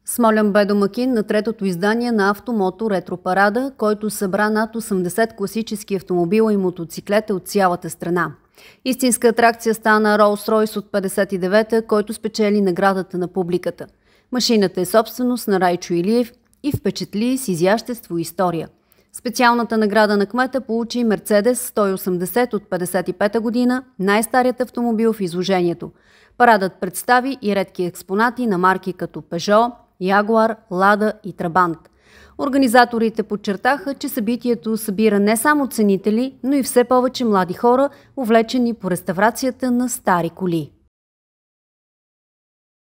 Смолян бе домакин на третото издание на Автомото ретропарада, който събра над 80 класически автомобила и мотоциклета от цялата страна. Истинска атракция стана Ролс-Ройс от 59-та, който спечели наградата на публиката. Машината е собственост на Райчо Илиев и впечатли с изящество и история. Специалната награда на кмета получи Мерцедес 180 от 55-та година, най-старият автомобил в изложението. Парадът представи и редки експонати на марки като Пежо, Ягуар, Лада и Трабант. Организаторите подчертаха, че събитието събира не само ценители, но и все повече млади хора, увлечени по реставрацията на стари коли.